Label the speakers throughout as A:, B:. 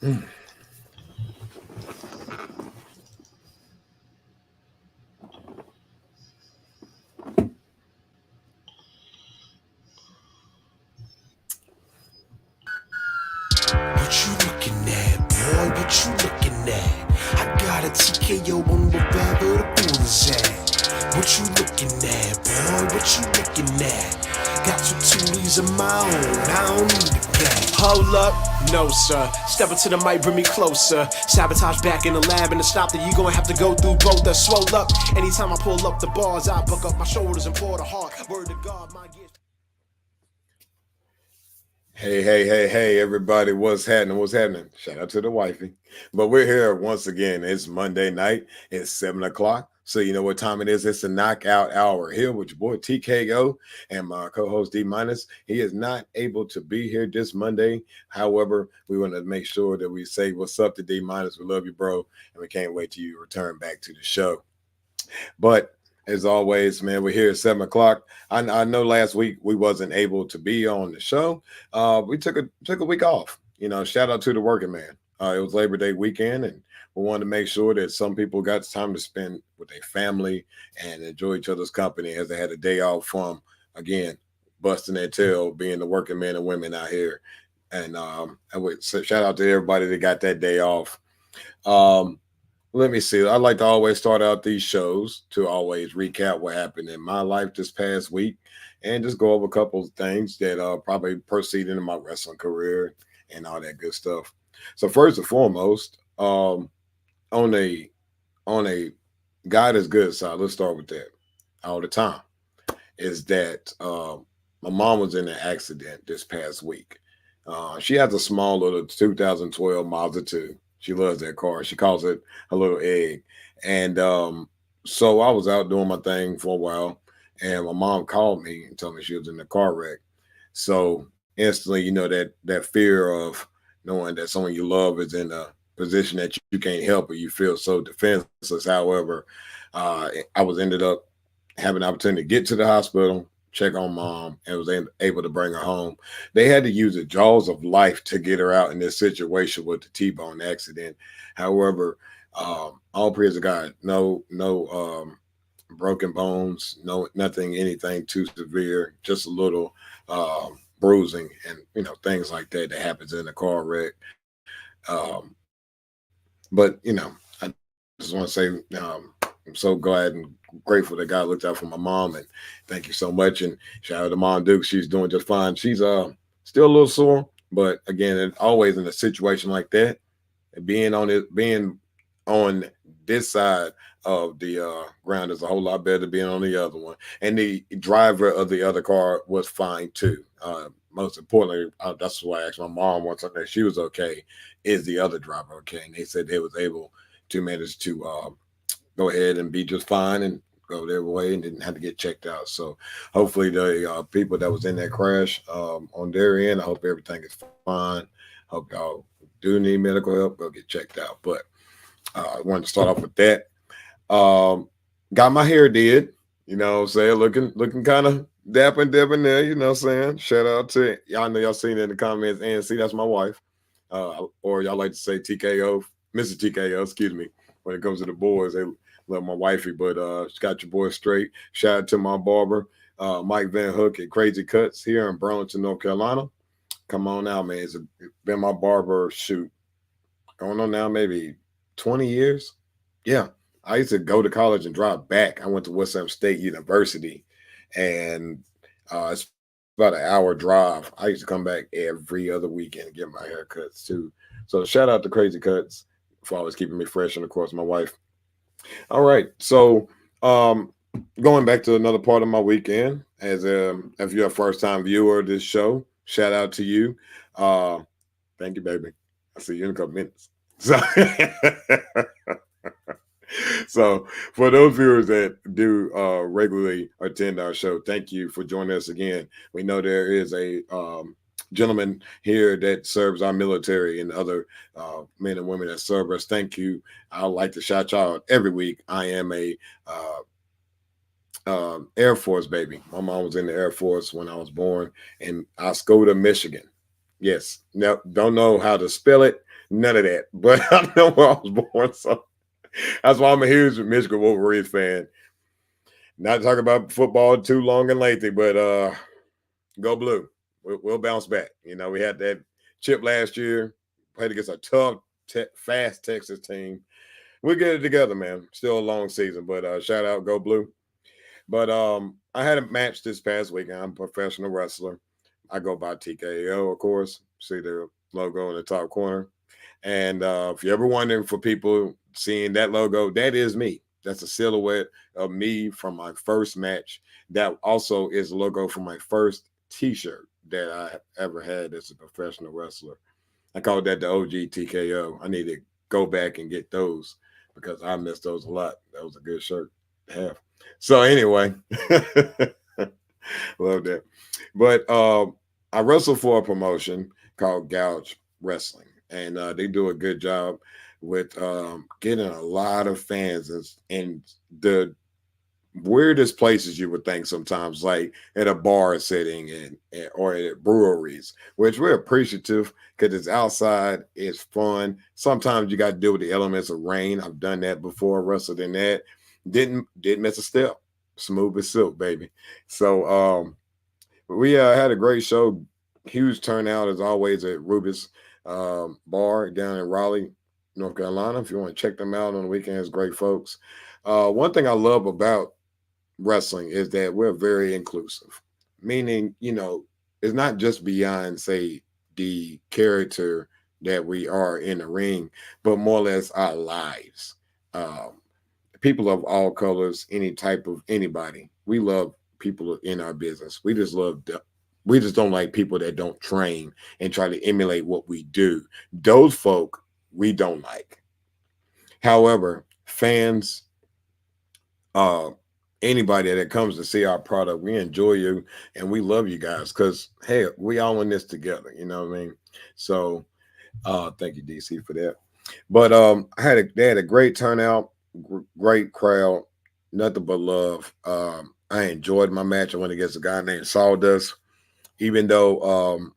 A: Mm.
B: What you looking at, boy? What you looking at? I got a TKO on wherever the pool is at. What you looking at, boy? What you looking at? Got two toolies of my own, I don't need a gat. Hold up, no sir. Step into the mic, bring me closer. Sabotage back in the lab, and to stop that you gonna have to go through both. That swole up. Anytime I pull up the bars, I buck up my shoulders and pour the heart. Word to God, my gift.
A: Hey, everybody. What's happening? What's happening? Shout out to the wifey. But we're here once again. It's Monday night. It's 7 o'clock. So you know what time it is. It's the knockout hour. Here with your boy TKO and my co-host D-Minus. He is not able to be here this Monday. However, we want to make sure that we say what's up to D-Minus. We love you, bro. And we can't wait till you return back to the show. But as always, man, we're here at 7 o'clock. I know last week we wasn't able to be on the show. We took a week off. You know, shout out to the working man. It was Labor Day weekend, and we wanted to make sure that some people got time to spend with their family and enjoy each other's company as they had a day off from again busting their tail, being the working men and women out here. And I would say shout out to everybody that got that day off. Um, Let me see. I like to always start out these shows to always recap what happened in my life this past week and just go over a couple of things that probably proceeded in my wrestling career and all that good stuff. So first and foremost, on a on a God is good side, let's start with that. All the time is that my mom was in an accident this past week. She has a small little 2012 Mazda 2. She loves that car. She calls it a little egg. And so I was out doing my thing for a while, and my mom called me and told me she was in a car wreck. So instantly, you know that fear of knowing that someone you love is in a position that you can't help, or you feel so defenseless. However, I was ended up having an opportunity to get to the hospital, check on mom, and was able to bring her home. They had to use the jaws of life to get her out in this situation with the T-bone accident. However, all praise to God, no broken bones, no nothing, anything too severe, just a little bruising and things like that that happens in a car wreck. Um, but I just want to say I'm so glad and grateful that God looked out for my mom, and thank you so much. And shout out to Mom Duke, she's doing just fine. She's still a little sore, but again, always in a situation like that, being on this side of the ground is a whole lot better than being on the other one. And the driver of the other car was fine too. Most importantly, that's why I asked my mom once that she was okay. Is the other driver okay? And they said they was able to manage to go ahead and be just fine and go their way and didn't have to get checked out. So hopefully the people that was in that crash on their end, I hope everything is fine. Hope y'all do need medical help, go get checked out. But I wanted to start off with that. Got my hair did, what I'm saying, looking kind of dapper and debonair, you know what I'm saying? Shout out to y'all know y'all seen it in the comments and see that's my wife. Or y'all like to say TKO, Mr. TKO, excuse me, when it comes to the boys. They love my wifey, but she got your boy straight. Shout out to my barber, Mike Van Hook at Crazy Cuts here in Burlington, North Carolina. Come on now, man. It's been my barber shoot going on now maybe 20 years. Yeah. I used to go to college and drive back. I went to West State University, and it's about an hour drive. I used to come back every other weekend to get my haircuts too. So shout out to Crazy Cuts for always keeping me fresh, and of course my wife. All right. So going back to another part of my weekend, as if you're a first time viewer of this show, shout out to you. Uh Thank you, baby. I'll see you in a couple minutes. So so for those viewers that do regularly attend our show, thank you for joining us again. We know there is a gentleman here that serves our military and other men and women that serve us. Thank you. I like to shout you out every week. I am a Air Force baby. My mom was in the Air Force when I was born in Oscoda, Michigan. Yes. No, don't know how to spell it. None of that. But I know where I was born. So that's why I'm a huge Michigan Wolverines fan. Not talking about football too long and lengthy, but go blue. We'll bounce back. You know, we had that chip last year, played against a tough, fast Texas team. We'll get it together, man. Still a long season, but shout out, go blue. But I had a match this past weekend. I'm a professional wrestler. I go by TKO, of course. See the logo in the top corner. And if you're ever wondering for people seeing that logo, that is me. That's a silhouette of me from my first match. That also is a logo for my first T-shirt that I ever had as a professional wrestler. I called that the OG TKO. I need to go back and get those because I missed those a lot. That was a good shirt to have. So anyway, love that. But I wrestle for a promotion called Gouge Wrestling, and they do a good job with getting a lot of fans in the weirdest places you would think sometimes, like at a bar setting and or at breweries, which we're appreciative because it's outside, it's fun. Sometimes you got to deal with the elements of rain. I've done that before, wrestled in that. Didn't miss a step. Smooth as silk, baby. So we had a great show. Huge turnout as always at Rubis Bar down in Raleigh, North Carolina. If you want to check them out on the weekends, great folks. One thing I love about wrestling is that we're very inclusive, meaning, you know, it's not just beyond, say, the character that we are in the ring, but more or less our lives. Um, People of all colors, any type of anybody. We love people in our business. We just don't like people that don't train and try to emulate what we do. Those folk we don't like. However, fans, uh, anybody that comes to see our product, we enjoy you and we love you guys because hey, we all in this together. You know what I mean? So thank you, DC, for that. But they had a great turnout, great crowd, nothing but love. I enjoyed my match. I went against a guy named Sawdust. Even though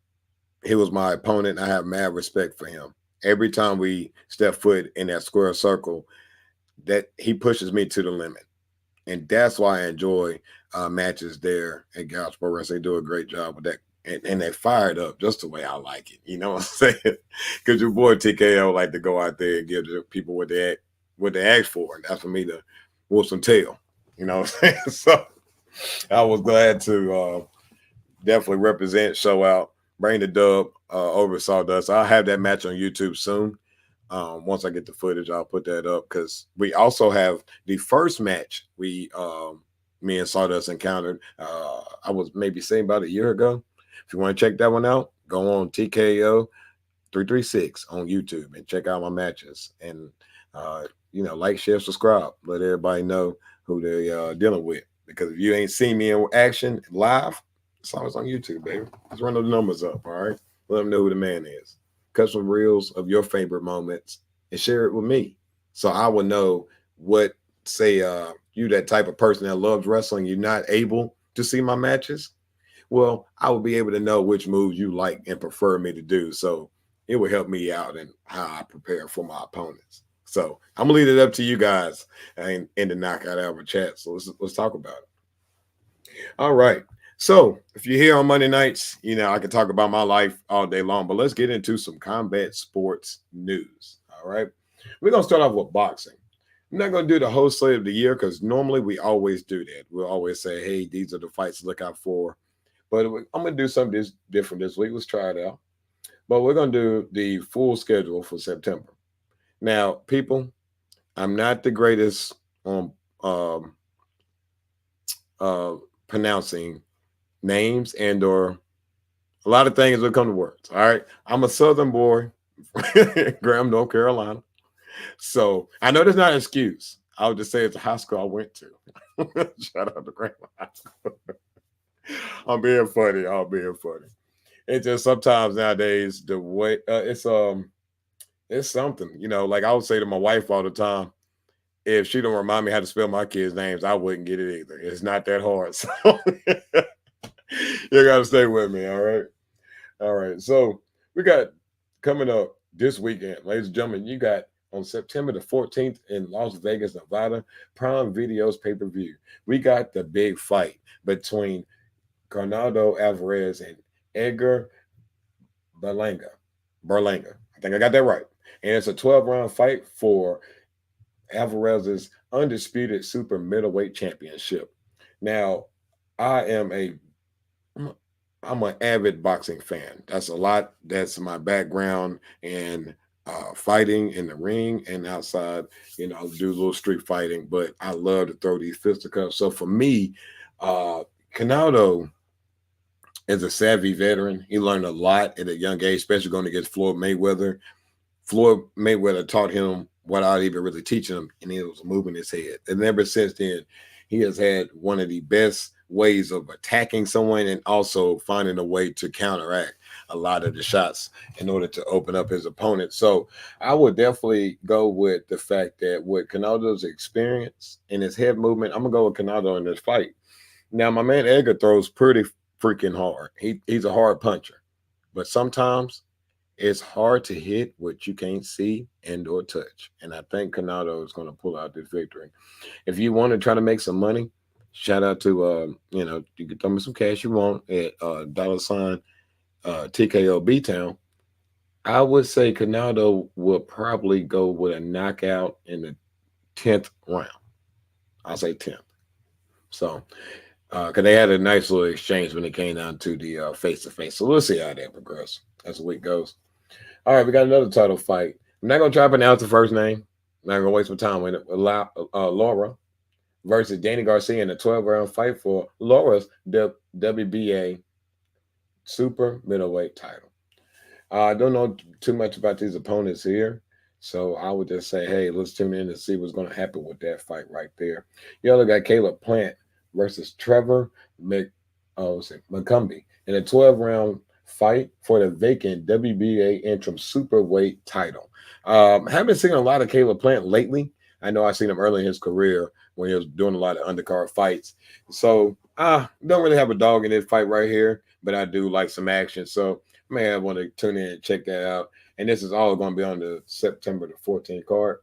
A: he was my opponent, I have mad respect for him. Every time we step foot in that square circle, that he pushes me to the limit. And that's why I enjoy matches there at Gouge Pro Wrestling. They do a great job with that. And they fired up just the way I like it. You know what I'm saying? Because your boy TKO like to go out there and give the people what they ask for. And that's for me to whoop some tail. You know what I'm saying? So I was glad to definitely represent, show out, bring the dub over Sawdust. I'll have that match on YouTube soon. Once I get the footage, I'll put that up because we also have the first match me and Sawdust encountered. I was maybe saying about a year ago. If you want to check that one out, go on TKO 336 on YouTube and check out my matches. And like, share, subscribe. Let everybody know who they're dealing with. Because if you ain't seen me in action live, it's always on YouTube, baby. Just run those numbers up, all right? Let them know who the man is. Cut some reels of your favorite moments and share it with me. So I will know what, say, you that type of person that loves wrestling, you're not able to see my matches. Well, I will be able to know which moves you like and prefer me to do. So it will help me out in how I prepare for my opponents. So I'm gonna leave it up to you guys in the knockout hour chat. So let's talk about it. All right. So if you're here on Monday nights, I can talk about my life all day long, but let's get into some combat sports news. All right. We're going to start off with boxing. I'm not going to do the whole slate of the year because normally we always do that. We'll always say, hey, these are the fights to look out for. But I'm going to do something different this week. Let's try it out. But we're going to do the full schedule for September. Now, people, I'm not the greatest on pronouncing names and or a lot of things will come to words. All right. I'm a Southern boy, Graham, North Carolina. So I know there's not an excuse. I would just say it's a high school I went to. Shout out to Graham High School. I'm being funny. I'm being funny. It's just sometimes nowadays the way it's something, like I would say to my wife all the time, if she don't remind me how to spell my kids' names, I wouldn't get it either. It's not that hard. So you gotta stay with me, all right? All right. So We got coming up this weekend, ladies and gentlemen. You got on September the 14th in Las Vegas, Nevada, Prime Video's pay per view. We got the big fight between Conrado Alvarez and Edgar Berlanga. Berlanga. I think I got that right. And it's a 12-round fight for Alvarez's undisputed super middleweight championship. Now, I am a I'm an avid boxing fan. That's a lot. That's my background and fighting in the ring and outside. I do a little street fighting, but I love to throw these fisticuffs. So for me, Canado is a savvy veteran. He learned a lot at a young age, especially going against Floyd Mayweather. Floyd Mayweather taught him without even really teaching him, and he was moving his head. And ever since then, he has had one of the best ways of attacking someone and also finding a way to counteract a lot of the shots in order to open up his opponent. So I would definitely go with the fact that with Canado's experience and his head movement, I'm gonna go with Canado in this fight. Now, my man Edgar throws pretty freaking hard. He's a hard puncher, but sometimes it's hard to hit what you can't see and or touch. And I think Canado is going to pull out this victory. If you want to try to make some money, shout out to you can throw me some cash you want at dollar sign TKO B Town. I would say Canado will probably go with a knockout in the 10th round. I'll say 10th. So because they had a nice little exchange when it came down to the face to face. So we'll see how that progresses as the week goes. All right, we got another title fight. I'm not gonna try to pronounce the first name. I'm not gonna waste my time with it. Laura versus Danny Garcia in a 12-round fight for Laura's WBA super middleweight title. I don't know too much about these opponents here, so I would just say, hey, let's tune in and see what's going to happen with that fight right there. You also got Caleb Plant versus Trevor McCumbee in a 12-round fight for the vacant WBA interim superweight title. Haven't seen a lot of Caleb Plant lately. I know I've seen him early in his career when he was doing a lot of undercard fights. So don't really have a dog in this fight right here, but I do like some action. So may I want to tune in and check that out. And this is all going to be on the September the 14th card.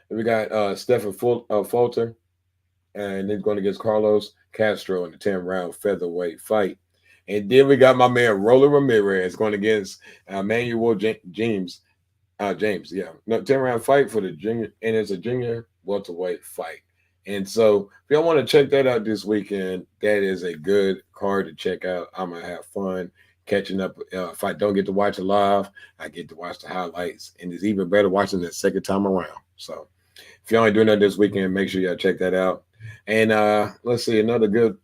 A: And we got Stephen Fulton, and he's going against Carlos Castro in the 10-round featherweight fight. And then we got my man Roland Ramirez going against Manuel James. James, yeah. No, 10-round fight for the junior, and it's a junior welterweight fight. And so if y'all want to check that out this weekend, that is a good card to check out. I'm going to have fun catching up. If I don't get to watch it live, I get to watch the highlights. And it's even better watching the second time around. So if y'all ain't doing that this weekend, make sure y'all check that out. And let's see, another good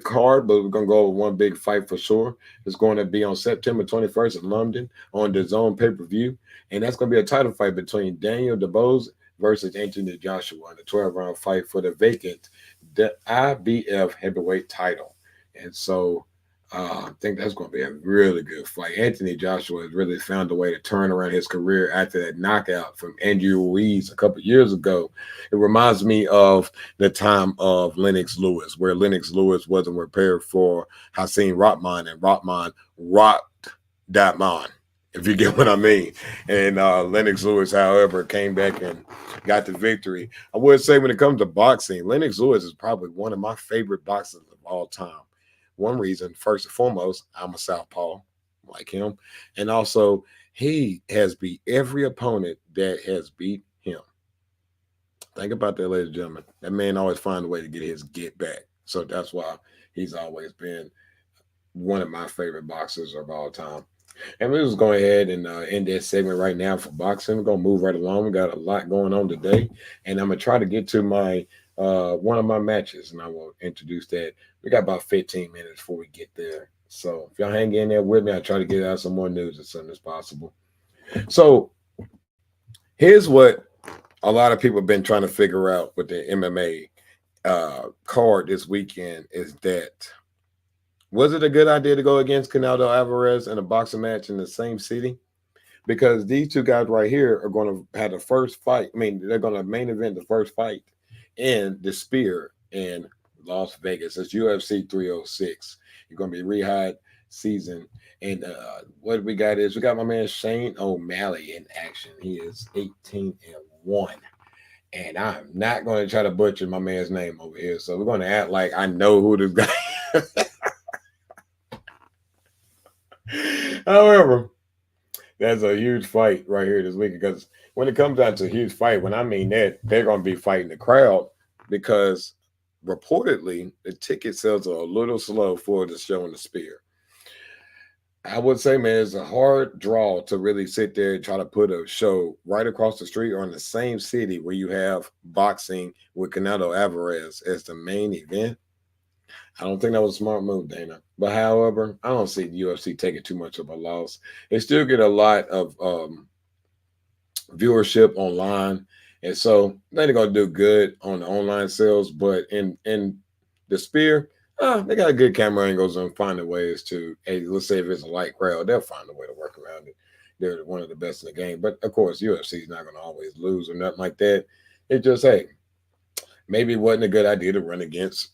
A: card, but we're gonna go over one big fight for sure. It's going to be on September 21st in London on the Zone pay-per-view, and that's going to be a title fight between Daniel DeBose versus Anthony Joshua in a 12-round fight for the vacant IBF heavyweight title. And so I think that's going to be a really good fight. Anthony Joshua has really found a way to turn around his career after that knockout from Andrew Ruiz a couple years ago. It reminds me of the time of Lennox Lewis, where Lennox Lewis wasn't prepared for Hakeem Rahman, and Rahman rocked that man, if you get what I mean. And Lennox Lewis, however, came back and got the victory. I would say when it comes to boxing, Lennox Lewis is probably one of my favorite boxers of all time. One reason, first and foremost, I'm a southpaw like him. And also, he has beat every opponent that has beat him. Think about that, ladies and gentlemen. That man always finds a way to get his get back. So that's why he's always been one of my favorite boxers of all time. And we're just going ahead and end this segment right now for boxing. We're going to move right along. We got a lot going on today. And I'm going to try to get to my one of my matches, and I will introduce that. We got about 15 minutes before we get there. So if y'all hang in there with me, I'll try to get out some more news as soon as possible. So here's what a lot of people have been trying to figure out with the MMA card this weekend is that was it a good idea to go against Canelo Alvarez in a boxing match in the same city? Because these two guys right here are going to have the first fight. I mean, they're going to main event the first fight in the Spear in Las Vegas. It's UFC 306. You're going to be rehired season. And what we got is we got my man Shane O'Malley in action. He is 18-1. And I'm not going to try to butcher my man's name over here. So we're going to act like I know who this guy is. However, that's a huge fight right here this week because when it comes down to a huge fight, when I mean that, they're going to be fighting the crowd because reportedly the ticket sales are a little slow for the show in the Spear. I would say, man, it's a hard draw to really sit there and try to put a show right across the street or in the same city where you have boxing with Canelo Alvarez as the main event. I don't think that was a smart move, Dana. But however, I don't see the UFC taking too much of a loss. They still get a lot of viewership online, and so they're gonna do good on the online sales. But in the Spear, they got good camera angles and finding ways to. Hey, let's say if it's a light crowd, they'll find a way to work around it. They're one of the best in the game. But of course, UFC is not gonna always lose or nothing like that. It just hey, maybe it wasn't a good idea to run against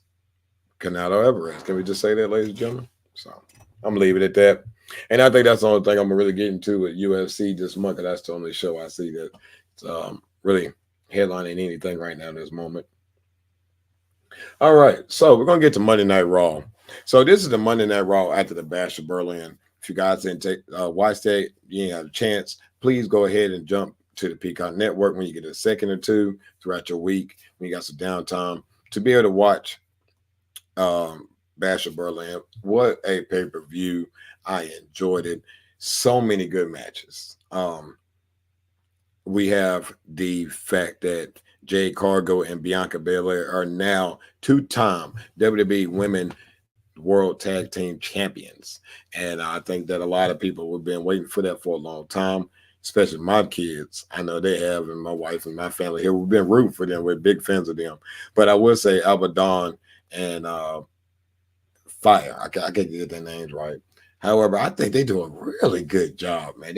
A: Canelo Alvarez. Can we just say that, ladies and gentlemen? So I'm leaving it at that. And I think that's the only thing I'm really getting to with UFC this month. That's the only show I see that's really headlining anything right now in this moment. All right, so we're gonna get to Monday Night Raw. So this is the Monday Night Raw after the Bash of Berlin. If you guys didn't watch that, you didn't have a chance, please go ahead and jump to the Peacock Network when you get a second or two throughout your week when you got some downtime to be able to watch Bash of Berlin. What a pay-per-view. I enjoyed it. So many good matches. We have the fact that Jade Cargill and Bianca Belair are now two-time WWE Women World Tag Team Champions. And I think that a lot of people have been waiting for that for a long time, especially my kids. I know they have, and my wife and my family here. We've been rooting for them. We're big fans of them. But I will say Abaddon and Fire. I can't get their names right. However, I think they do a really good job, man.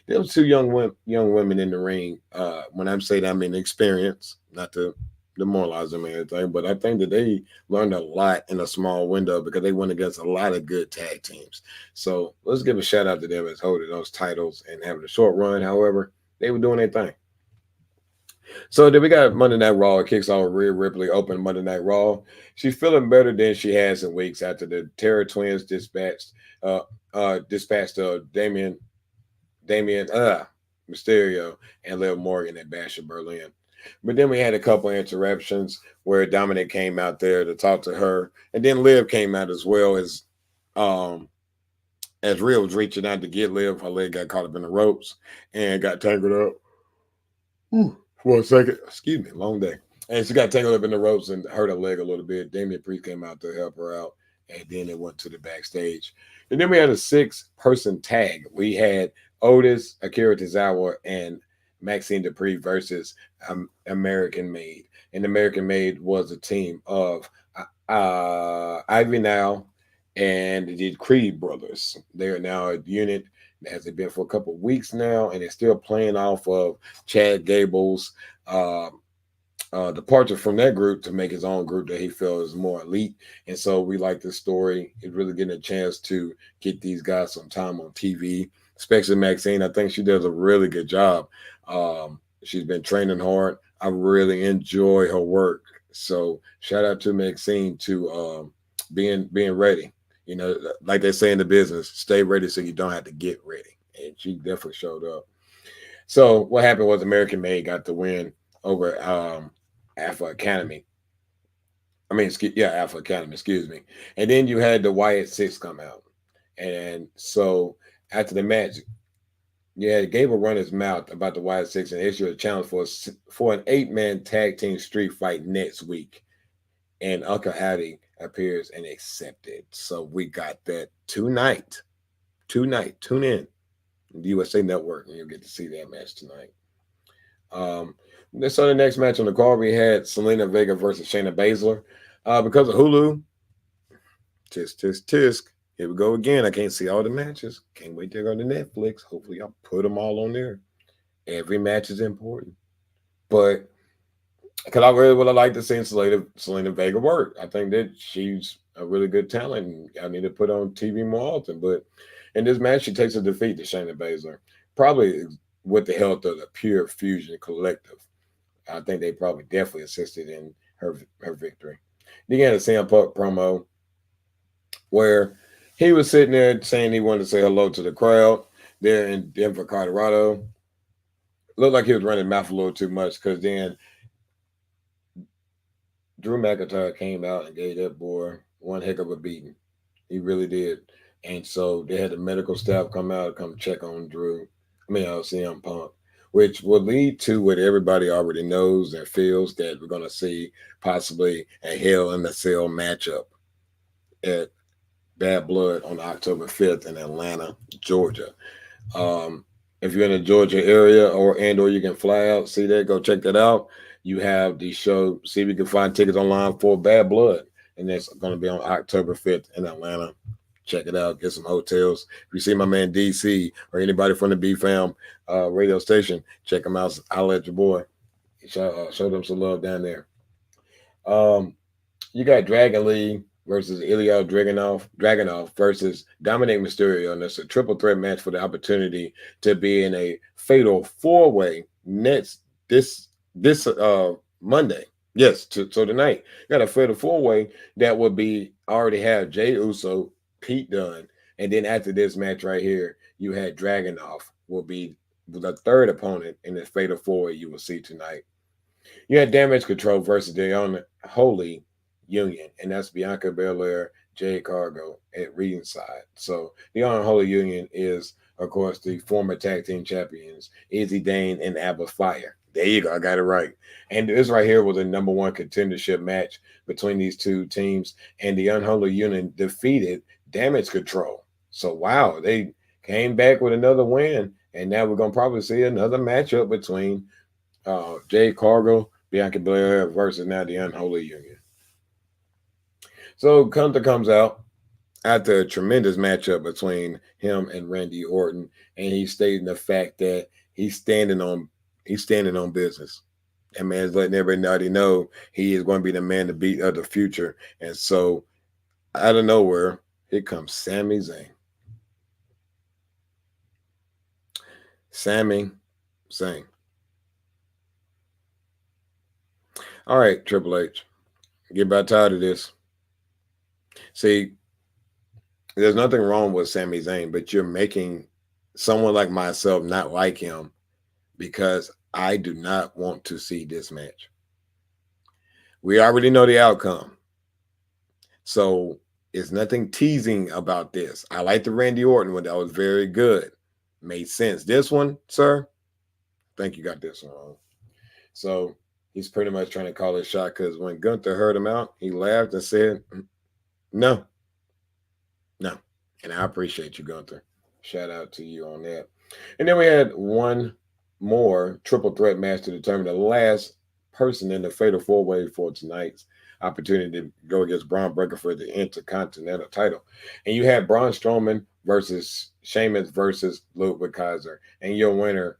A: There was two young women in the ring. When I'm saying that, I mean experience, not to demoralize them or anything, but I think that they learned a lot in a small window because they went against a lot of good tag teams. So let's give a shout out to them as holding those titles and having a short run. However, they were doing their thing. So then we got Monday Night Raw. It kicks off Rhea Ripley open Monday Night Raw. She's feeling better than she has in weeks after the Terror Twins dispatched Damien Mysterio and Liv Morgan at Bash of Berlin. But then we had a couple interruptions where Dominic came out there to talk to her, and then Liv came out as well as Rhea was reaching out to get Liv. Her leg got caught up in the ropes and got tangled up. For a second, excuse me, long day. And she got tangled up in the ropes and hurt her leg a little bit. Damian Priest came out to help her out, and then it went to the backstage. And then we had a 6-person tag. We had Otis, Akira Tozawa, and Maxine Dupree versus American Made. And American Made was a team of Ivy Now and the Creed brothers. They are now a unit. Has it been for a couple of weeks now, and it's still playing off of Chad Gable's departure from that group to make his own group that he feels is more elite. And so we like this story. It's really getting a chance to get these guys some time on TV, especially Maxine. I think she does a really good job. She's been training hard. I really enjoy her work. So shout out to Maxine to being ready. You know, like they say in the business, stay ready so you don't have to get ready. And she definitely showed up. So what happened was American Made got the win over Alpha Academy. Alpha Academy, excuse me. And then you had the Wyatt Six come out. And so after the match, Gable run his mouth about the Wyatt Six and issue a challenge for an 8-man tag team street fight next week. And Uncle Howdy appears and accepted. So we got that tonight. Tune in the USA Network and you'll get to see that match tonight. So the next match on the card, we had Selena Vega versus Shayna Baszler. Because of Hulu, tisk. Here we go again. I can't see all the matches. Can't wait to go to Netflix. Hopefully I'll put them all on there. Every match is important. But because I really would have liked to see Selena Vega work. I think that she's a really good talent. And I need to put on TV more often. But in this match, she takes a defeat to Shayna Baszler, probably with the help of the Pure Fusion Collective. I think they probably definitely assisted in her victory. Then you had a CM Punk promo where he was sitting there saying he wanted to say hello to the crowd there in Denver, Colorado. Looked like he was running mouth a little too much because then Drew McIntyre came out and gave that boy one heck of a beating. He really did. And so they had the medical staff come out, come check on Drew. CM Punk, which will lead to what everybody already knows and feels that we're going to see possibly a Hell in the Cell matchup at Bad Blood on October 5th in Atlanta, Georgia. If you're in the Georgia area or you can fly out, see that, go check that out. You have the show, see if you can find tickets online for Bad Blood. And that's going to be on October 5th in Atlanta. Check it out, get some hotels. If you see my man DC or anybody from the B Fam radio station, check them out. I'll let your boy show them some love down there. You got Dragon Lee versus Ilya Dragunov versus Dominic Mysterio, and it's a triple threat match for the opportunity to be in a fatal four-way next this Monday. Yes, so tonight you got a fatal four-way that would be already have Jay Uso, Pete Dunne, and then after this match right here, you had Dragunov will be the third opponent in the fatal four-way you will see tonight. You had Damage Control versus the Unholy Union, and that's Bianca Belair, Jade Cargo at ringside. So the Unholy Union is, of course, the former tag team champions, Izzy Dane and Abba Fire. There you go, I got it right. And this right here was a number one contendership match between these two teams, and the Unholy Union defeated Damage Control. So wow, they came back with another win, and now we're gonna probably see another matchup between Jade Cargo, Bianca Belair versus now the Unholy Union. So Gunther comes out after a tremendous matchup between him and Randy Orton, and he's stating the fact that he's standing on business. That man's letting everybody know he is going to be the man to beat of the future. And so out of nowhere, here comes Sami Zayn. Sami Zayn. All right, Triple H. Get about tired of this. See, there's nothing wrong with Sami Zayn, but you're making someone like myself not like him because I do not want to see this match. We already know the outcome. So it's nothing teasing about this. I like the Randy Orton one. That was very good. Made sense. This one, sir, I think you got this one wrong. So he's pretty much trying to call his shot because when Gunther heard him out, he laughed and said, no. And I appreciate you, Gunther. Shout out to you on that. And then we had one more triple threat match to determine the last person in the fatal four-way for tonight's opportunity to go against Braun Breaker for the Intercontinental title. And you had Braun Strowman versus Sheamus versus Ludwig Kaiser. And your winner,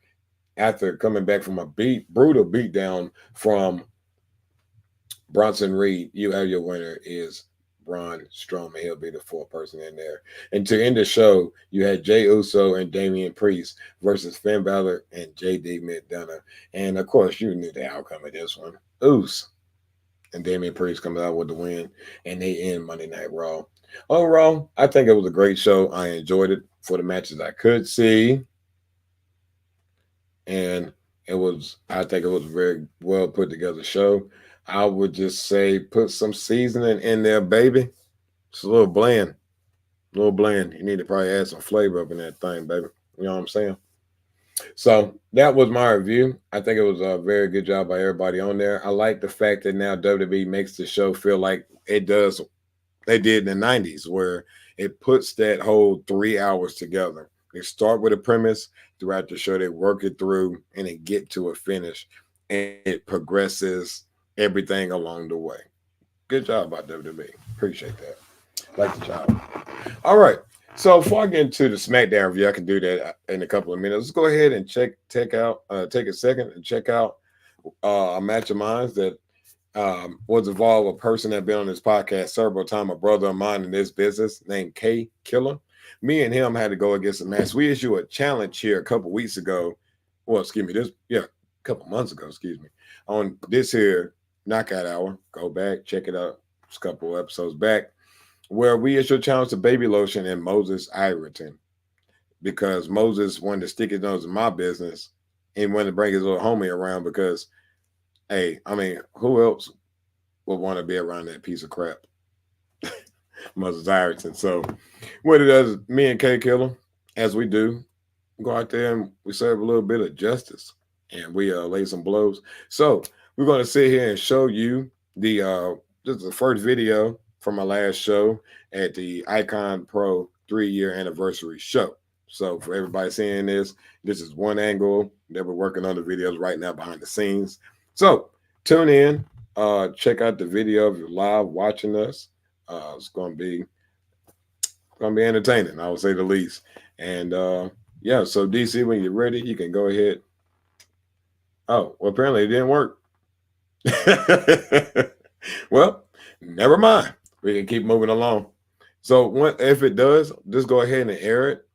A: after coming back from a brutal beatdown from Bronson Reed, you have your winner is Braun Strowman. He'll be the fourth person in there. And to end the show, you had Jey Uso and Damian Priest versus Finn Balor and JD McDonough. And of course, you knew the outcome of this one. Uso and Damian Priest comes out with the win, and they end Monday Night Raw. Overall, I think it was a great show. I enjoyed it for the matches I could see. And I think it was a very well put together show. I would just say put some seasoning in there, baby. It's a little bland. You need to probably add some flavor up in that thing, baby. You know what I'm saying? So that was my review. I think it was a very good job by everybody on there. I like the fact that now WWE makes the show feel like it does. They did in the 90s where it puts that whole 3 hours together. They start with a premise throughout the show. They work it through and they get to a finish. And it progresses everything along the way. Good job by WWE. Appreciate that. Like the job. All right. So before I get into the SmackDown review, I can do that in a couple of minutes. Let's go ahead and take a second and check out a match of mine that was involved with a person that been on this podcast several times, a brother of mine in this business named K Killer. Me and him had to go against a match. We issued a challenge here a couple weeks ago. Well, excuse me, a couple months ago, excuse me, on this here knockout hour. Go back, check it out. It's a couple episodes back, where we issued a challenge to Baby Lotion and Moses Ireton, because Moses wanted to stick his nose in my business and wanted to bring his little homie around because, hey, I mean, who else would want to be around that piece of crap? Moses Ireton. So what it does, me and K Killer, as we do, go out there and we serve a little bit of justice and we lay some blows. So we're going to sit here and show you this is the first video from my last show at the Icon Pro 3-year anniversary show. So for everybody seeing this is one angle that we're working on the videos right now behind the scenes. So tune in, check out the video if you're live watching us. It's gonna be entertaining, I would say the least. And yeah, so DC, when you're ready, you can go ahead. Oh, well, apparently it didn't work. Well, never mind. We can keep moving along. So if it does, just go ahead and air it,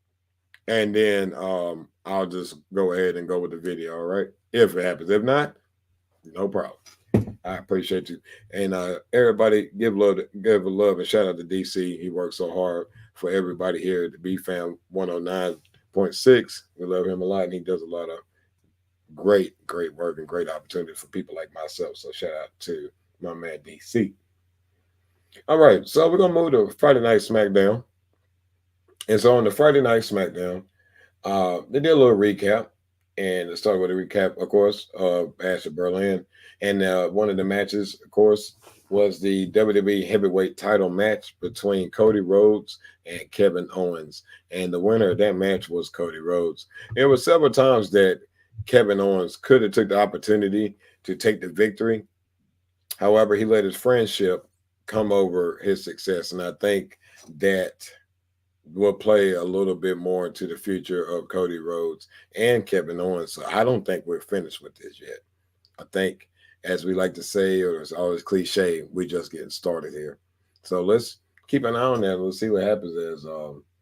A: and then I'll just go ahead and go with the video. All right, if it happens. If not, no problem. I appreciate you. And everybody give a love and shout out to DC. He works so hard for everybody here at the B Fam 109.6. We love him a lot, and he does a lot of great work and great opportunities for people like myself. So shout out to my man DC. All right, so we're gonna move to Friday Night SmackDown. And so on the Friday Night SmackDown, they did a little recap, and it started with a recap, of course, of Bash at Berlin. And one of the matches, of course, was the WWE Heavyweight title match between Cody Rhodes and Kevin Owens. And the winner of that match was Cody Rhodes. There were several times that Kevin Owens could have took the opportunity to take the victory. However, he let his friendship come over his success. And I think that will play a little bit more into the future of Cody Rhodes and Kevin Owens. So I don't think we're finished with this yet. I think, as we like to say, or it's always cliche, we just getting started here. So let's keep an eye on that. We'll see what happens as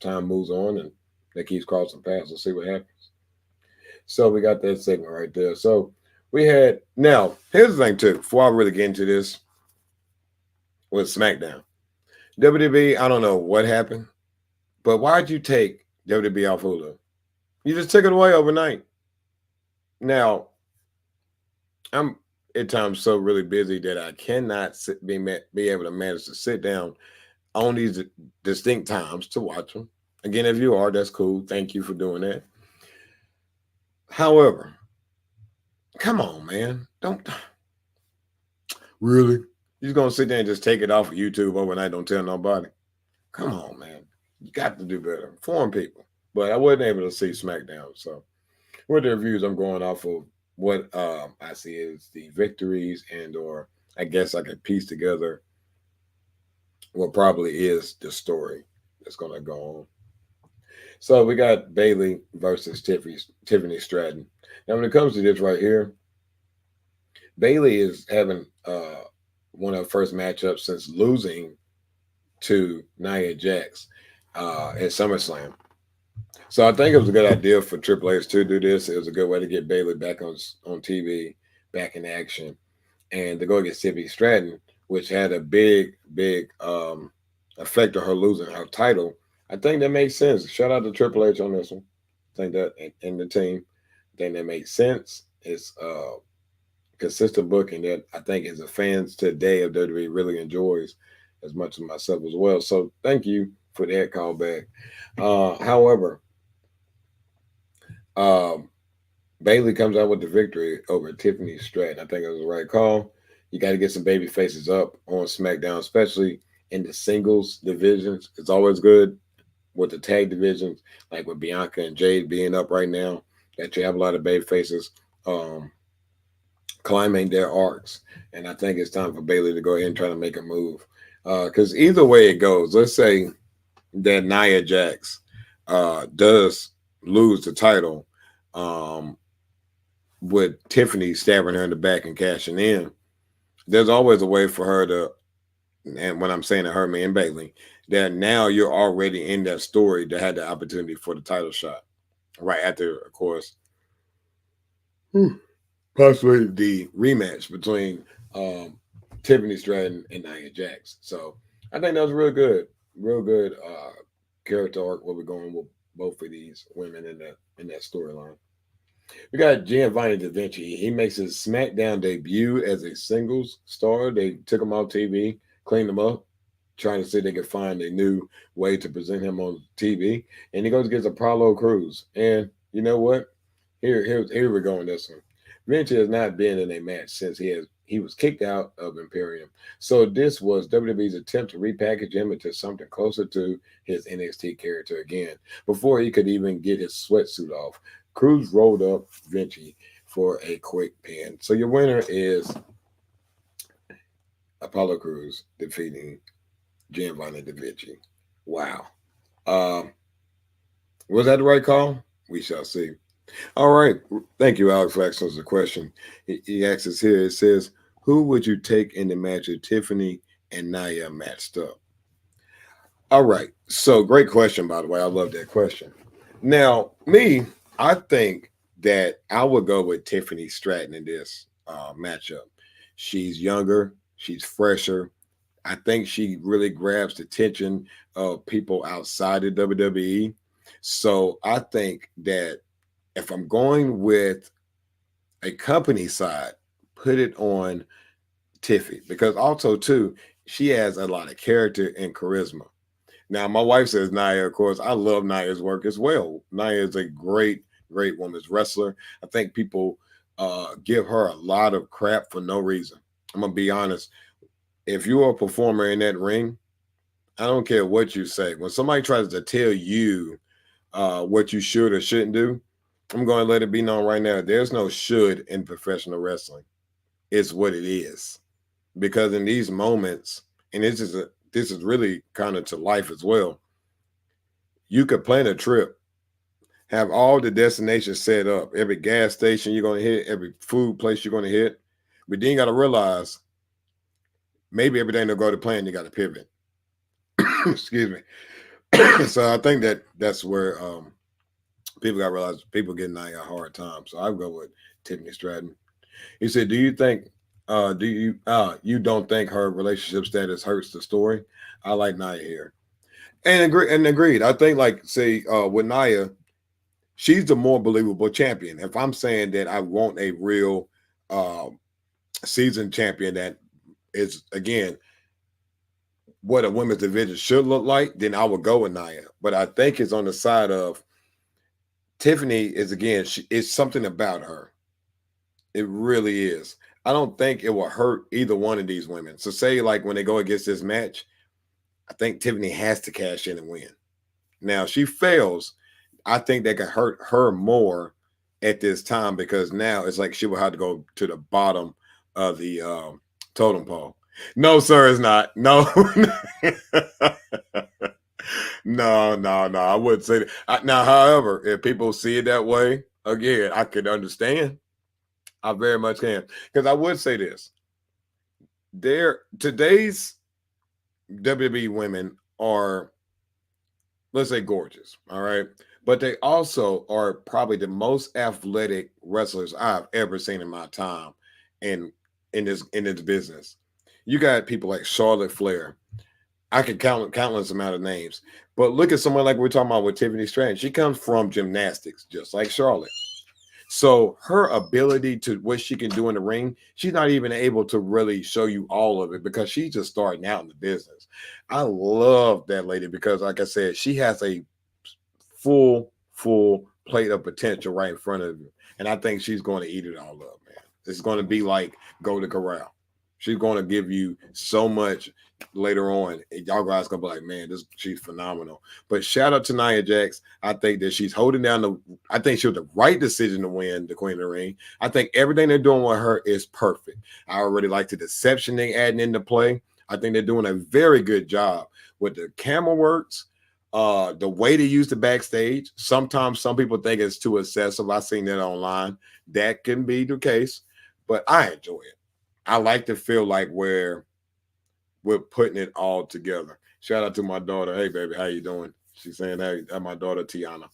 A: time moves on and that keeps crossing paths. We'll see what happens. So we got that segment right there. So we had, now, here's the thing too, before I really get into this with SmackDown. WWE, I don't know what happened, but why'd you take WWE off Hulu? You just took it away overnight. Now, I'm at times so really busy that I cannot be able to manage to sit down on these distinct times to watch them. Again, if you are, that's cool. Thank you for doing that. However, come on, man. Don't really. You're just going to sit there and just take it off of YouTube overnight. Don't tell nobody. Come on, man. You got to do better. Inform people. But I wasn't able to see SmackDown. So with the reviews, I'm going off of what I see is the victories, and or I guess I could piece together what probably is the story that's going to go on. So we got Bayley versus Tiffany Stratton. Now, when it comes to this right here, Bayley is having one of her first matchups since losing to Nia Jax at SummerSlam. So I think it was a good idea for Triple H to do this. It was a good way to get Bayley back on TV, back in action, and to go against Tiffany Stratton, which had a big effect on her losing her title. I think that makes sense. Shout out to Triple H on this one. I think that, and the team, I think that makes sense. It's consistent booking that I think as a fans today of WWE really enjoys as much as myself as well. So thank you for that callback. However, Bayley comes out with the victory over Tiffany Stratton. I think it was the right call. You got to get some baby faces up on SmackDown, especially in the singles divisions. It's always good with the tag divisions, like with Bianca and Jade being up right now, that you have a lot of baby faces climbing their arcs. And I think it's time for Bayley to go ahead and try to make a move. Because either way it goes, let's say that Nia Jax does lose the title with Tiffany stabbing her in the back and cashing in. There's always a way for her to, and when I'm saying to her, me and Bailey, that now you're already in that story that had the opportunity for the title shot right after, of course, possibly the rematch between um, Tiffany Stratton and Nia Jax. So I think that was real good character arc. Where we're going with both of these women in that storyline. We got Giovanni Da Vinci. He makes his SmackDown debut as a singles star. They took him off TV, cleaned him up, trying to see if they could find a new way to present him on TV. And he goes against Apollo Cruz. And you know what? Here we go on this one. Vinci has not been in a match since he was kicked out of Imperium. So this was WWE's attempt to repackage him into something closer to his NXT character again. Before he could even get his sweatsuit off, Cruz rolled up Vinci for a quick pin. So your winner is Apollo Cruz defeating Giovanni Da Vinci. Wow. Um, was that the right call? We shall see. All right. Thank you, Alex, for asking us a question. He asks us here. It says, "Who would you take in the match if Tiffany and Nia matched up?" All right. So great question, by the way. I love that question. Now, me, I think that I would go with Tiffany Stratton in this matchup. She's younger. She's fresher. I think she really grabs the attention of people outside of WWE. So I think that if I'm going with a company side, put it on Tiffy because also too she has a lot of character and charisma. Now my wife says Nia, of course, I love Nia's work as well. Nia is a great women's wrestler. I think people give her a lot of crap for no reason. I'm gonna be honest. If you're a performer in that ring, I don't care what you say. When somebody tries to tell you what you should or shouldn't do, I'm going to let it be known right now. There's no should in professional wrestling. It's what it is. Because in these moments, and this is really kind of to life as well. You could plan a trip, have all the destinations set up, every gas station you're going to hit, every food place you're going to hit, but then you got to realize maybe everything will go to plan. You got to pivot. Excuse me. So I think that's where people got to realize people getting a hard time. So I go with Tiffany Stratton. He said, "Do you think? You don't think her relationship status hurts the story?" I like Nia here, and agreed. I think like say with Nia, she's the more believable champion. If I'm saying that I want a real uh, seasoned champion that is again what a women's division should look like, then I would go with Nia. But I think it's on the side of Tiffany is again, it's something about her. It really is. I don't think it will hurt either one of these women. So say like when they go against this match, I think Tiffany has to cash in and win. Now, if she fails, I think that could hurt her more at this time because now it's like she will have to go to the bottom of the totem pole. No, sir, it's not. No. No. I wouldn't say that. Now, however, if people see it that way, again, I could understand. I very much can. Because I would say this. Today's WWE women are, let's say, gorgeous. All right. But they also are probably the most athletic wrestlers I've ever seen in my time in this business. You got people like Charlotte Flair. I could count countless amount of names. But look at someone like we're talking about with Tiffany Stratton. She comes from gymnastics, just like Charlotte. So her ability to what she can do in the ring, she's not even able to really show you all of it because she's just starting out in the business. I love that lady because, like I said, she has a full plate of potential right in front of you. And I think she's going to eat it all up, man. It's going to be like Golden Corral. She's going to give you so much later on. And y'all guys gonna be like, man, she's phenomenal. But shout out to Nia Jax. I think that she's holding down I think she was the right decision to win the Queen of the Ring. I think everything they're doing with her is perfect. I already like the deception they adding into play. I think they're doing a very good job with the camera works, the way they use the backstage. Sometimes some people think it's too excessive. I've seen that online. That can be the case, but I enjoy it. I like to feel like we're putting it all together. Shout out to my daughter. Hey, baby, how you doing? She's saying, hey, my daughter Tiana.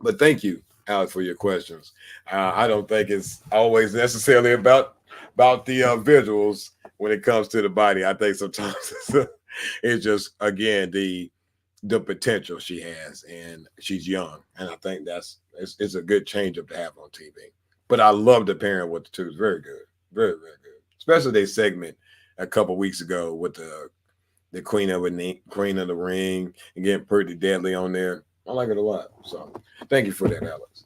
A: But thank you, Alex, for your questions. I don't think it's always necessarily about the visuals when it comes to the body. I think sometimes it's just again the potential she has, and she's young, and I think it's a good change up to have on TV. But I love the pairing with the two. It's very good, very very good. Especially they segment a couple weeks ago with the Queen of the Ring and getting pretty deadly on there. I like it a lot. So thank you for that, Alex.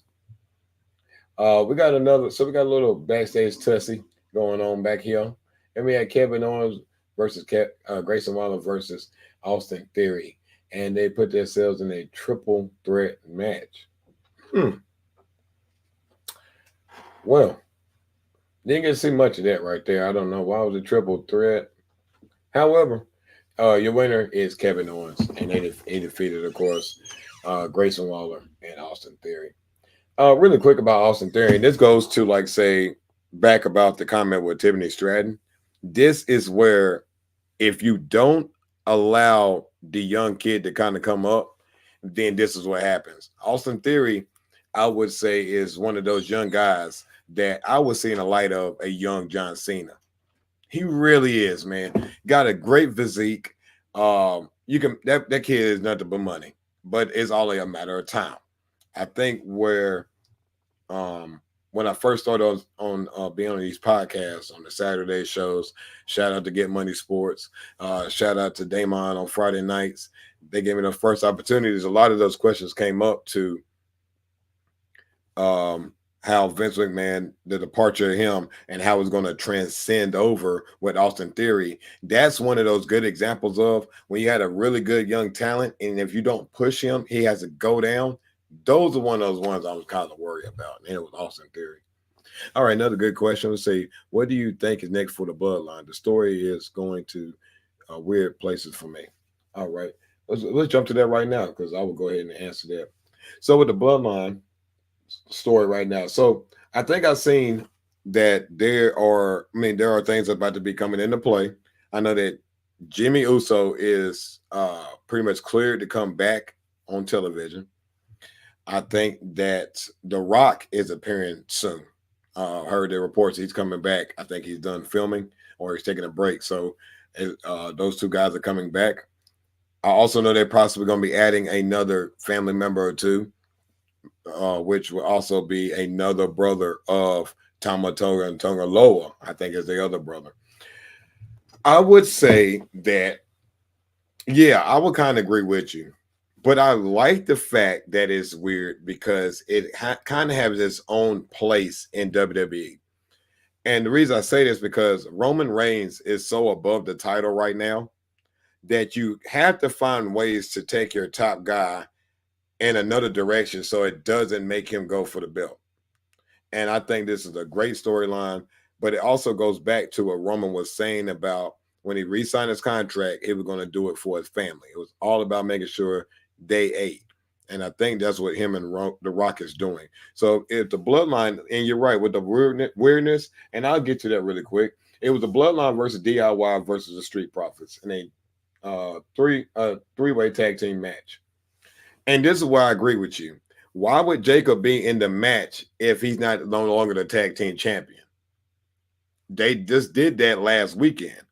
A: We got a little backstage tussy going on back here. And we had Kevin Owens versus Grayson Waller versus Austin Theory. And they put themselves in a triple threat match. Hmm. Well, didn't get to see much of that right there. I don't know why it was a triple threat. However, your winner is Kevin Owens, and he defeated, of course, Grayson Waller and Austin Theory. Really quick about Austin Theory, and this goes to like say back about the comment with Tiffany Stratton. This is where if you don't allow the young kid to kind of come up, then this is what happens. Austin Theory, I would say, is one of those young guys that I would see in the light of a young John Cena. He really is, man. Got a great physique. You can that kid is nothing but money, but it's only a matter of time. I think where when I first started on being on these podcasts on the Saturday shows, shout out to Get Money Sports, shout out to Damon on Friday nights. They gave me the first opportunities. A lot of those questions came up to how Vince McMahon, the departure of him, and how it's going to transcend over with Austin Theory. That's one of those good examples of when you had a really good young talent, and if you don't push him, he has to go down. Those are one of those ones I was kind of worried about, and it was Austin Theory. All right, another good question. Let's say, what do you think is next for the Bloodline? The story is going to weird places for me. All right, let's jump to that right now because I will go ahead and answer that. So with the Bloodline story right now. So I think I've seen that there are things about to be coming into play. I know that Jimmy Uso is pretty much cleared to come back on television. I think that The Rock is appearing soon. Heard the reports he's coming back. I think he's done filming or he's taking a break. So those two guys are coming back. I also know they're possibly going to be adding another family member or two, which will also be another brother of Tama Tonga and Tonga Loa, I think is the other brother. I would say that, yeah, I would kind of agree with you. But I like the fact that it's weird because it kind of has its own place in WWE. And the reason I say this because Roman Reigns is so above the title right now that you have to find ways to take your top guy in another direction so it doesn't make him go for the belt. And I think this is a great storyline, but it also goes back to what Roman was saying about when he re-signed his contract, he was going to do it for his family. It was all about making sure they ate. And I think that's what him and The Rock is doing. So if the Bloodline, and you're right, with the weirdness, and I'll get to that really quick, it was the Bloodline versus DIY versus the Street Profits in a three-way tag team match. And this is where I agree with you. Why would Jacob be in the match if he's no longer the tag team champion? They just did that last weekend.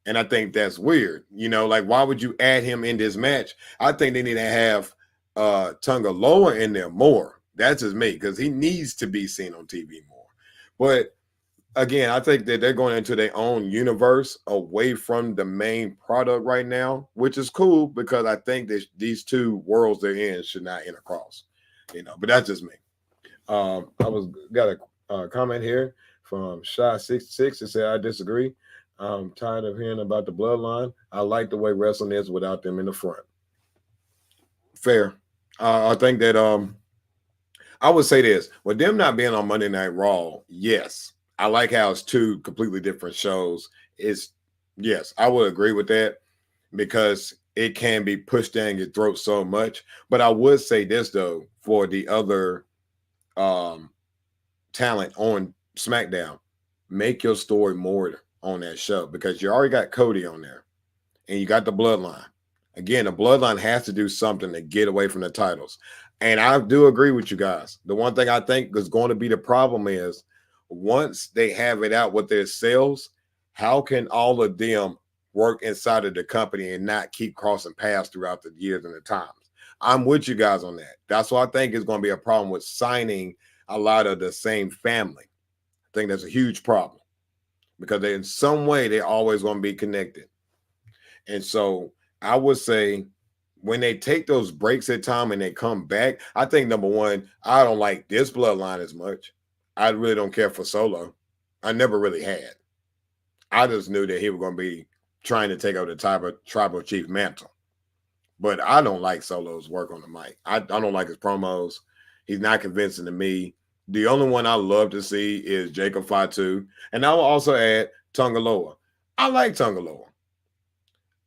A: And I think that's weird. Like, why would you add him in this match? I think they need to have Tonga Loa in there more. That's just me, because he needs to be seen on TV more. But again, I think that they're going into their own universe away from the main product right now, which is cool because I think that these two worlds they're in should not intercross. But that's just me. I got a comment here from Shy66 that said, I disagree. I'm tired of hearing about the Bloodline. I like the way wrestling is without them in the front. Fair. I think that I would say this. With them not being on Monday Night Raw, yes. I like how it's two completely different shows. Yes, I would agree with that because it can be pushed down your throat so much. But I would say this, though, for the other talent on SmackDown. make your story more on that show because you already got Cody on there and you got the bloodline. Again, the bloodline has to do something to get away from the titles. And I do agree with you guys. The one thing I think is going to be the problem is once they have it out with their sales, how can all of them work inside of the company and not keep crossing paths throughout the years and the times? I'm with you guys on that. That's what I think is going to be a problem with signing a lot of the same family. I think that's a huge problem because in some way they're always going to be connected. And so I would say when they take those breaks at time and they come back, I think number one, I don't like this bloodline as much. I really don't care for Solo. I never really had. I just knew that he was going to be trying to take over the tribal chief mantle. But I don't like Solo's work on the mic. I don't like his promos. He's not convincing to me. The only one I love to see is Jacob Fatu. And I will also add Tungaloa. I like Tungaloa.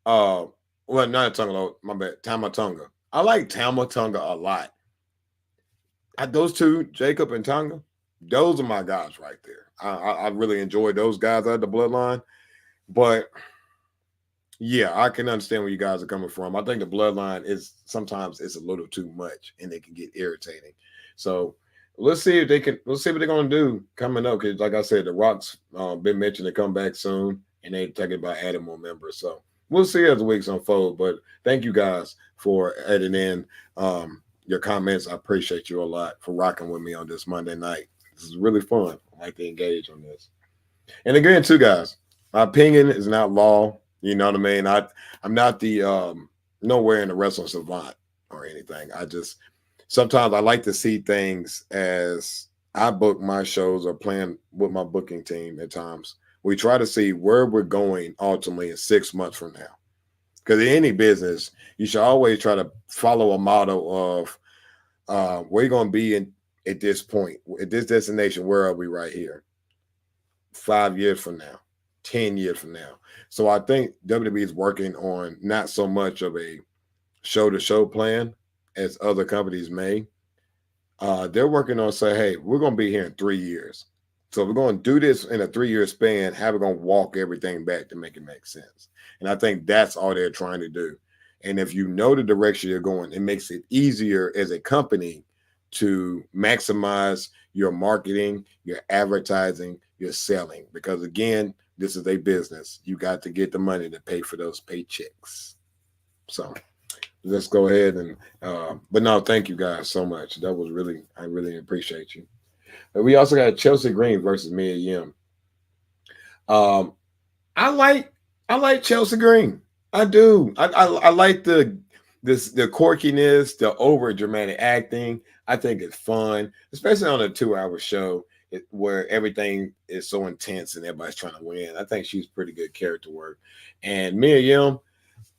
A: Well, not Tungaloa, my bad, Tama Tonga. I like Tama Tonga a lot. Those two, Jacob and Tonga, those are my guys right there. I really enjoy those guys out of the bloodline. But yeah, I can understand where you guys are coming from. I think the bloodline is sometimes it's a little too much and it can get irritating. So let's see what they're gonna do coming up. Because like I said, the Rock's been mentioned to come back soon, and they talking about adding more members. So we'll see as the weeks unfold. But thank you guys for adding in your comments. I appreciate you a lot for rocking with me on this Monday night. This is really fun. I like to engage on this. And again, too, guys, my opinion is not law. You know what I mean? I'm not the nowhere in the wrestling savant or anything. I just sometimes I like to see things as I book my shows or plan with my booking team at times. We try to see where we're going ultimately in 6 months from now. Because in any business, you should always try to follow a model of where you're going to be at this point, at this destination. Where are we right here? 5 years from now, 10 years from now. So I think WWE is working on not so much of a show-to-show plan as other companies may. They're working on say, hey, we're going to be here in 3 years. So we're going to do this in a 3-year span. How we're going to walk everything back to make it make sense. And I think that's all they're trying to do. And if you know the direction you're going, it makes it easier as a company to maximize your marketing, your advertising, your selling. Because again, this is a business. You got to get the money to pay for those paychecks. So let's go ahead and but no, thank you guys so much. That was really, I really appreciate you. And we also got Chelsea Green versus Mia Yim. I like Chelsea Green. I do. I like the quirkiness, the over dramatic acting. I think it's fun, especially on a 2-hour show where everything is so intense and everybody's trying to win. I think she's pretty good character work. And Mia Yim,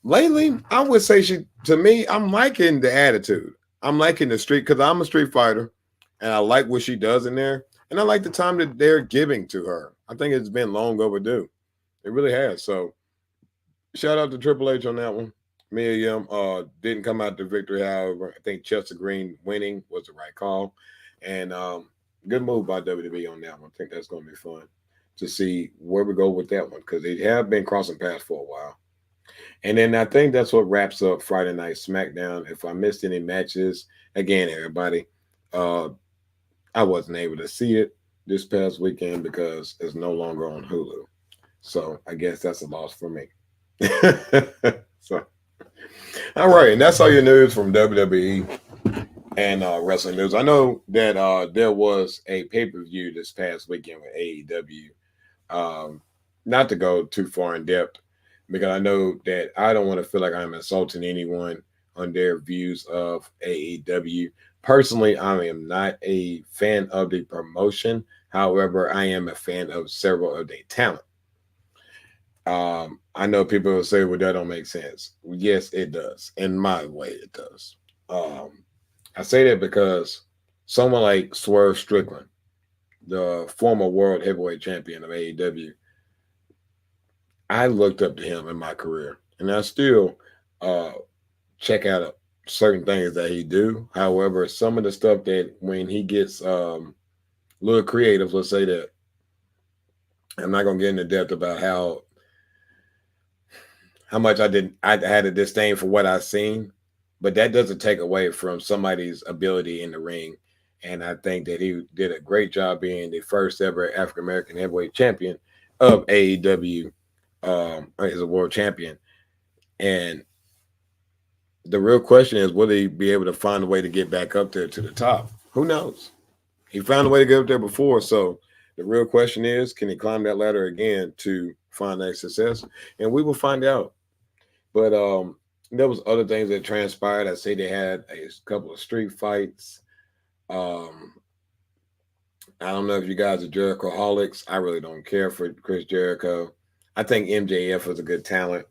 A: lately, I would say to me, I'm liking the attitude. I'm liking the street because I'm a street fighter and I like what she does in there. And I like the time that they're giving to her. I think it's been long overdue. It really has. So shout out to Triple H on that one. Mia Yim didn't come out to victory, however. I think Chelsea Green winning was the right call. And good move by WWE on that one. I think that's going to be fun to see where we go with that one because they have been crossing paths for a while. And then I think that's what wraps up Friday Night SmackDown. If I missed any matches, again, everybody, I wasn't able to see it this past weekend because it's no longer on Hulu. So I guess that's a loss for me. So, all right, and that's all your news from WWE and wrestling news. I know that there was a pay-per-view this past weekend with AEW. Not to go too far in depth, because I know that I don't want to feel like I'm insulting anyone on their views of AEW. Personally, I am not a fan of the promotion. However, I am a fan of several of their talent. I know people will say, well, that don't make sense. Yes, it does. In my way, it does. I say that because someone like Swerve Strickland, the former world heavyweight champion of AEW, I looked up to him in my career, and I still check out certain things that he do. However, some of the stuff that when he gets a little creative, let's say that, I'm not gonna get into depth about how much I had a disdain for what I've seen, but that doesn't take away from somebody's ability in the ring. And I think that he did a great job being the first ever African American heavyweight champion of AEW, as a world champion. And the real question is, will he be able to find a way to get back up there to the top? Who knows? He found a way to get up there before. So the real question is, can he climb that ladder again to find that success? And we will find out. But there was other things that transpired. I say they had a couple of street fights. Um, I don't know if you guys are Jericho holics. I really don't care for Chris Jericho. I think MJF was a good talent.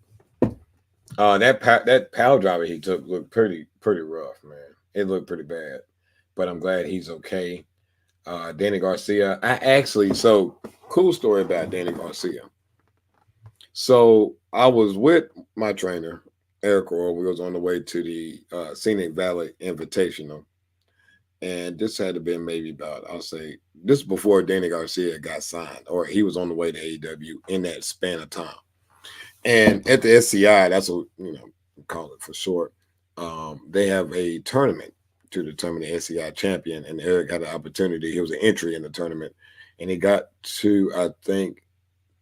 A: That power driver he took looked pretty rough, man. It looked pretty bad, but I'm glad he's okay. Danny Garcia, cool story about Danny Garcia. So I was with my trainer Eric Orr. We was on the way to the Scenic Valley Invitational, and this had to been maybe about, I'll say, this before Danny Garcia got signed, or he was on the way to AEW in that span of time. And at the SCI, that's what we call it for short. They have a tournament to determine the SCI champion, and Eric had an opportunity. He was an entry in the tournament, and he got to, I think,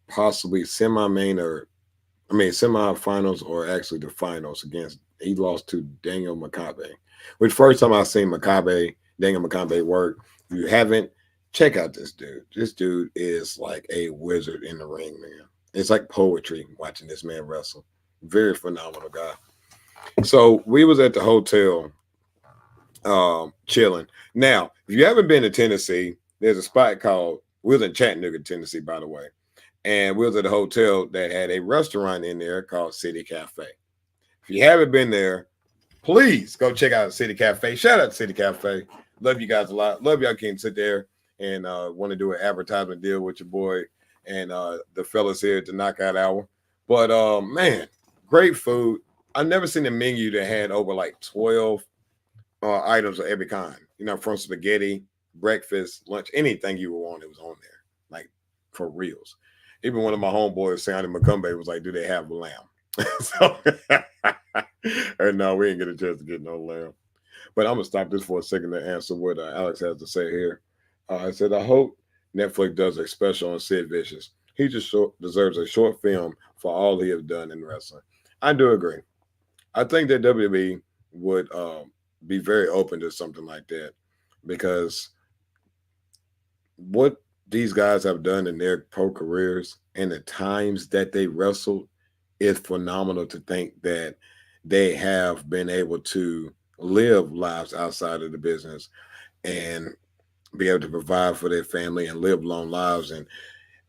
A: possibly semifinals or actually the finals against. He lost to Daniel Makabe. Which first time I seen Daniel Makabe work. If you haven't, check out this dude. This dude is like a wizard in the ring, man. It's like poetry watching this man wrestle. Very phenomenal guy. So we was at the hotel chilling. Now, if you haven't been to Tennessee, there's a spot called, we was in Chattanooga, Tennessee, by the way. And we was at a hotel that had a restaurant in there called City Cafe. If you haven't been there, please go check out City Cafe. Shout out to City Cafe. Love you guys a lot. Love y'all can sit there and want to do an advertisement deal with your boy and the fellas here at the Knockout Hour. But man, great food. I've never seen a menu that had over like 12 items of every kind. From spaghetti, breakfast, lunch, anything you would want, it was on there. Like for reals. Even one of my homeboys, Sandy McCumbay, was like, "Do they have lamb?" So, and no, we ain't get a chance to get no lamb. But I'm gonna stop this for a second to answer what Alex has to say here. I said, I hope Netflix does a special on Sid Vicious. He just deserves a short film for all he has done in wrestling. I do agree. I think that WWE would be very open to something like that because what these guys have done in their pro careers and the times that they wrestled is phenomenal to think that they have been able to live lives outside of the business and be able to provide for their family and live long lives. And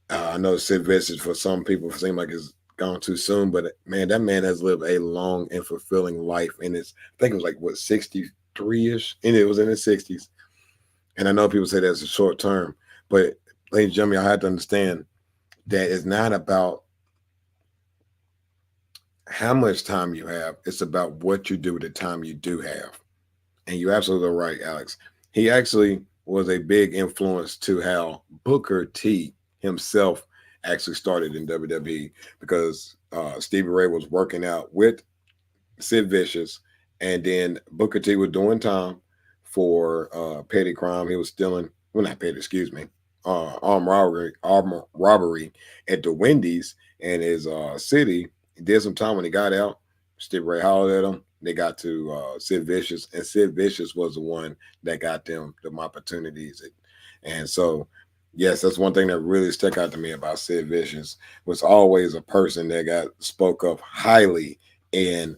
A: I know Sid Vicious for some people seem like it's gone too soon, but man, that man has lived a long and fulfilling life. And I think it was like 63-ish, and it was in his 60s. And I know people say that's a short term, but ladies and gentlemen, I have to understand that it's not about how much time you have. It's about what you do with the time you do have. And you're absolutely right, Alex. He actually was a big influence to how Booker T himself actually started in WWE because Stevie Ray was working out with Sid Vicious, and then Booker T was doing time for petty crime. He was stealing, well, not petty, excuse me, armed robbery at the Wendy's in his city. He did some time. When he got out, Stevie Ray hollered at him. They got to Sid Vicious, and Sid Vicious was the one that got them the opportunities. And so, yes, that's one thing that really stuck out to me about Sid Vicious, was always a person that spoke up highly in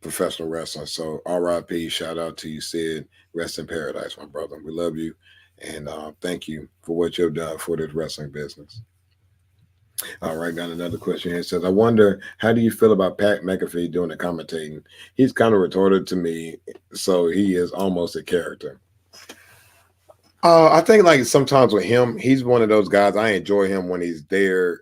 A: professional wrestling. So RIP, shout out to you, Sid. Rest in paradise, my brother. We love you, and thank you for what you've done for this wrestling business. All right, got another question here. It says, I wonder, how do you feel about Pat McAfee doing the commentating? He's kind of retorted to me, so he is almost a character. I think like sometimes with him, he's one of those guys, I enjoy him when he's there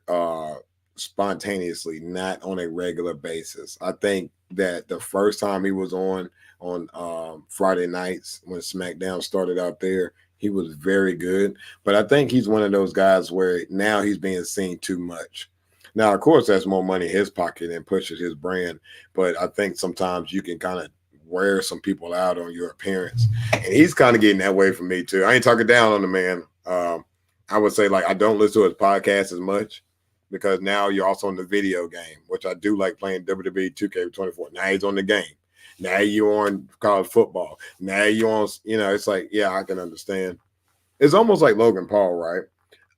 A: spontaneously, not on a regular basis. I think that the first time he was on Friday nights when SmackDown started out there, He was very good, but I think he's one of those guys where now he's being seen too much. Now, of course, that's more money in his pocket and pushes his brand, but I think sometimes you can kind of wear some people out on your appearance, and he's kind of getting that way for me too. I ain't talking down on the man. I would say like I don't listen to his podcast as much because now you're also in the video game, which I do like playing WWE 2K24. Now he's on the game. Now you're on college football. Now you're on, it's like, yeah, I can understand. It's almost like Logan Paul, right?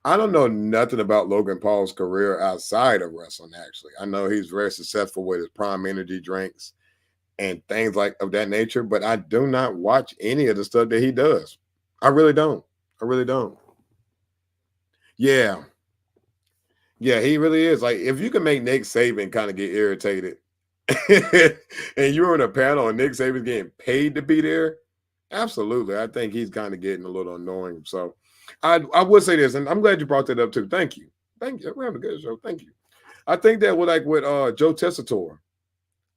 A: I don't know nothing about Logan Paul's career outside of wrestling, actually. I know he's very successful with his Prime Energy drinks and things like of that nature, but I do not watch any of the stuff that he does. I really don't. I really don't. Yeah. Yeah, he really is. Like, if you can make Nick Saban kind of get irritated and you're in a panel and Nick Saban's getting paid to be there, absolutely. I think he's kind of getting a little annoying. So I would say this, and I'm glad you brought that up too. Thank you. Thank you. We're having a good show. Thank you. I think that with Joe Tessitore,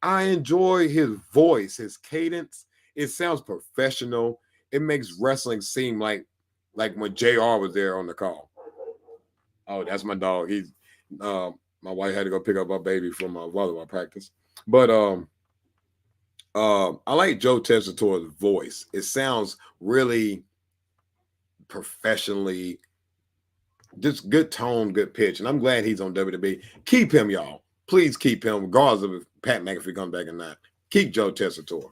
A: I enjoy his voice, his cadence. It sounds professional. It makes wrestling seem like when JR was there on the call. Oh, that's my dog. He's my wife had to go pick up our baby from volleyball practice. But I like Joe Tessitore's voice. It sounds really professionally, just good tone, good pitch. And I'm glad he's on WWE. Keep him, y'all. Please keep him, regardless of if Pat McAfee comes back or not. Keep Joe Tessitore.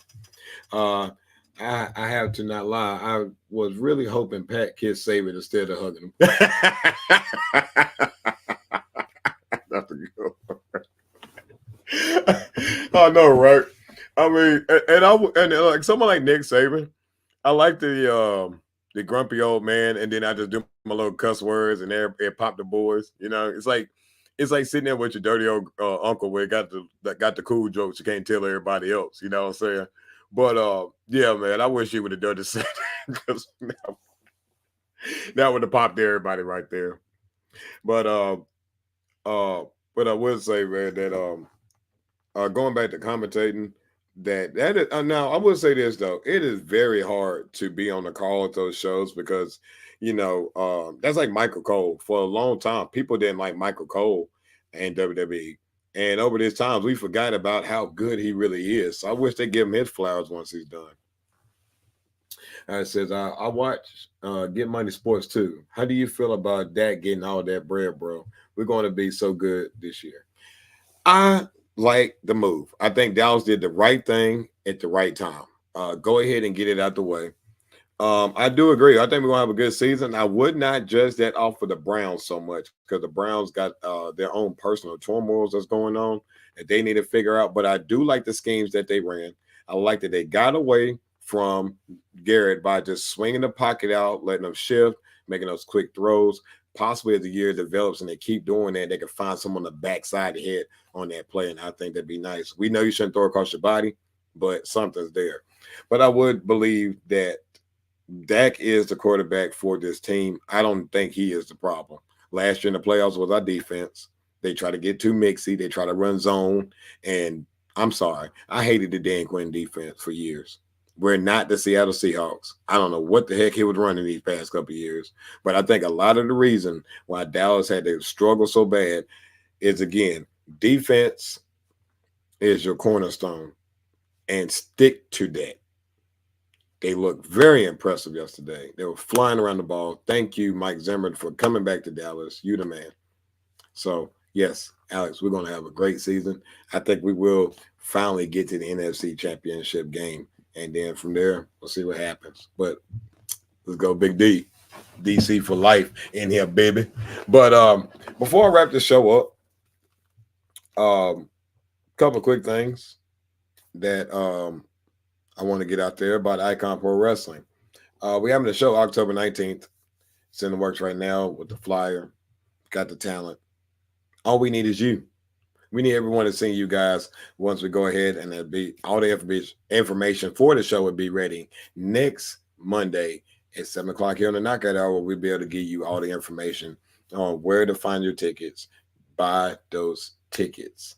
A: I have to not lie. I was really hoping Pat kissed Saban instead of hugging him. That's a good one. I know, right? I mean, and like someone like Nick Saban, I like the grumpy old man, and then I just do my little cuss words, and it pop the boys. It's like sitting there with your dirty old uncle where got the cool jokes you can't tell everybody else. You know what I'm saying? But yeah, man, I wish he would have done the same because that would have popped everybody right there. But I would say, man, that going back to commentating, that is, now I will say this though, it is very hard to be on the call at those shows because that's like Michael Cole. For a long time, people didn't like Michael Cole and WWE. And over these times, we forgot about how good he really is. So I wish they give him his flowers once he's done. It says, I watch Get Money Sports too. How do you feel about that getting all that bread, bro? We're going to be so good this year. I like the move. I think Dallas did the right thing at the right time. Go ahead and get it out the way. I do agree. I think we're going to have a good season. I would not judge that off of the Browns so much because the Browns got their own personal turmoils that's going on that they need to figure out. But I do like the schemes that they ran. I like that they got away from Garrett by just swinging the pocket out, letting them shift, making those quick throws. Possibly as the year develops and they keep doing that, they can find someone on the backside of the head on that play. And I think that'd be nice. We know you shouldn't throw across your body, but something's there. But I would believe that Dak is the quarterback for this team. I don't think he is the problem. Last year in the playoffs was our defense. They try to get too mixy. They try to run zone. And I'm sorry, I hated the Dan Quinn defense for years. We're not the Seattle Seahawks. I don't know what the heck he was running these past couple of years. But I think a lot of the reason why Dallas had to struggle so bad is, again, defense is your cornerstone. And stick to that. They looked very impressive yesterday. They were flying around the ball. Thank you, Mike Zimmer, for coming back to Dallas. You the man. So, yes, Alex, we're going to have a great season. I think we will finally get to the NFC Championship game. And then from there, we'll see what happens. But let's go Big D. DC for life in here, baby. But before I wrap this show up, couple of quick things that I want to get out there about Icon Pro Wrestling. We're having a show October 19th. It's in the works right now with the flyer. Got the talent. All we need is you. We need everyone to see you guys once we go ahead, and it'll be all the information for the show will be ready next Monday at 7 o'clock here on the Knockout Hour. We'll be able to give you all the information on where to find your tickets. Buy those tickets.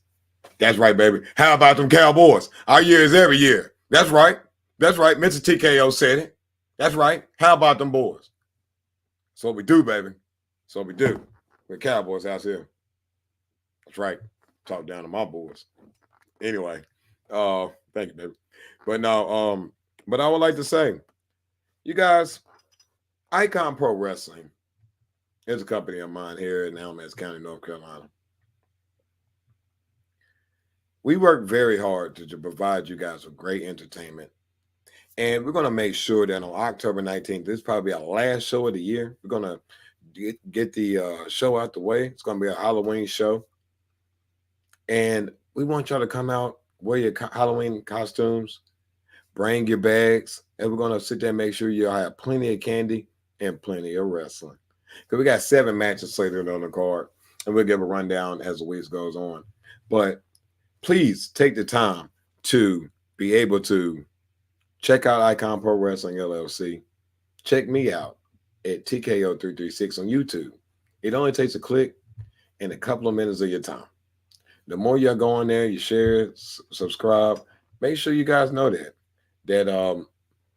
A: That's right, baby. How about them Cowboys? Our year is every year. That's right. That's right. Mr. TKO said it. That's right. How about them boys? That's what we do, baby. That's what we do. We're Cowboys house here. That's right. Talk down to my boys. Anyway, thank you, baby. But no, but I would like to say, you guys, Icon Pro Wrestling is a company of mine here in Alamance County, North Carolina. We work very hard to provide you guys with great entertainment. And we're going to make sure that on October 19th, this is probably our last show of the year. We're going to get the show out the way. It's going to be a Halloween show. And we want y'all to come out, wear your Halloween costumes, bring your bags, and we're going to sit there and make sure you have plenty of candy and plenty of wrestling. Because we got 7 matches slated on the card, and we'll give a rundown as the week goes on. But please take the time to be able to check out Icon Pro Wrestling LLC. Check me out at TKO336 on YouTube. It only takes a click and a couple of minutes of your time. The more y'all go on there, you share, subscribe. Make sure you guys know that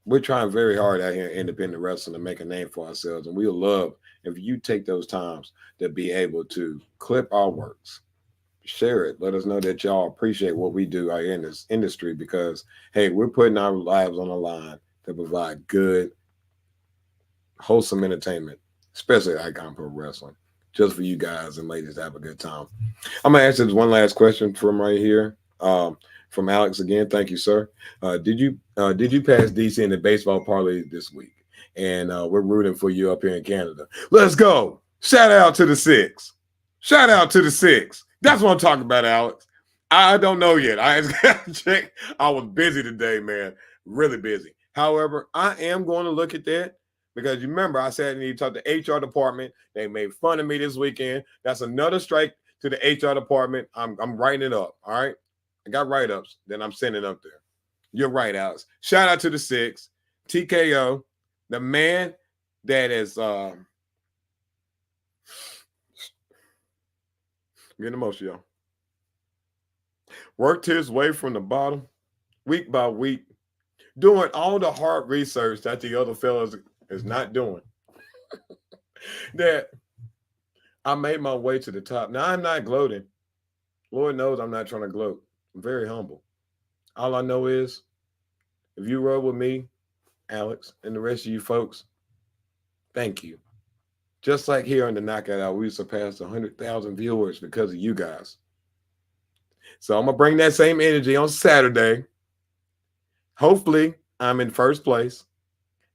A: we're trying very hard out here in independent wrestling to make a name for ourselves. And we'll love if you take those times to be able to clip our works. Share it. Let us know that y'all appreciate what we do out here in this industry because, hey, we're putting our lives on the line to provide good, wholesome entertainment, especially Icon Pro Wrestling, just for you guys and ladies to have a good time. I'm going to ask this one last question from right here, from Alex again. Thank you, sir. Did you pass DC in the baseball parlay this week? And we're rooting for you up here in Canada. Let's go. Shout out to the 6. Shout out to the 6. That's what I'm talking about, Alex. I don't know yet. I just got to check. I was busy today, man. Really busy. However, I am going to look at that because you remember I said I need to talk to the HR department. They made fun of me this weekend. That's another strike to the HR department. I'm writing it up, all right? I got write-ups. Then I'm sending up there. You're right, Alex. Shout out to the 6. TKO, the man that is getting emotional, y'all. Worked his way from the bottom, week by week, doing all the hard research that the other fellas is not doing. That I made my way to the top. Now, I'm not gloating. Lord knows I'm not trying to gloat. I'm very humble. All I know is if you roll with me, Alex, and the rest of you folks, thank you. Just like here on the Knockout Hour, we surpassed 100,000 viewers because of you guys. So I'm going to bring that same energy on Saturday. Hopefully, I'm in first place.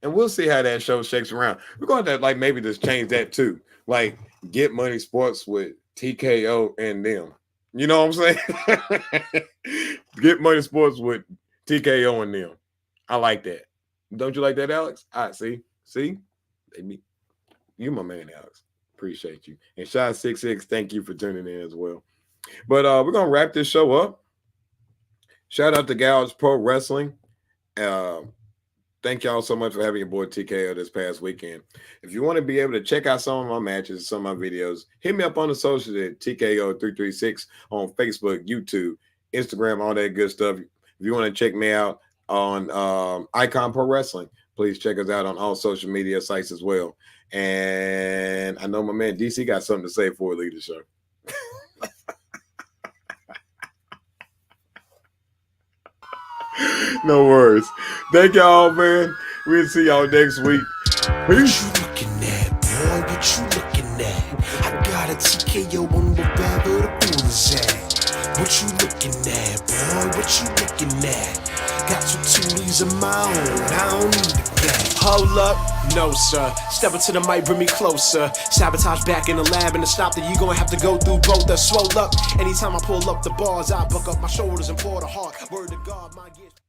A: And we'll see how that show shakes around. We're going to like maybe just change that too. Like Get Money Sports with TKO and them. You know what I'm saying? Get Money Sports with TKO and them. I like that. Don't you like that, Alex? All right, see? Baby. You my man, Alex. Appreciate you. And Shy66, thank you for tuning in as well. But we're going to wrap this show up. Shout out to Gals Pro Wrestling. Thank y'all so much for having your boy TKO this past weekend. If you want to be able to check out some of my matches, some of my videos, hit me up on the socials at TKO336 on Facebook, YouTube, Instagram, all that good stuff. If you want to check me out on Icon Pro Wrestling, please check us out on all social media sites as well. And I know my man DC got something to say before we leave the show. No worries. Thank y'all, man. We'll see y'all next week. Peace.
B: What you looking at, boy? What you looking at? I got a TKO on wherever the pool is at. What you looking at, boy? What you looking at? Got 2 Tulies of my own. I don't need a gat. Hold up, no sir. Step into the mic, bring me closer. Sabotage back in the lab, and to stop that, you gonna have to go through both. Swole up. Anytime I pull up the bars, I buck up my shoulders and pour the heart. Word to God, my gift.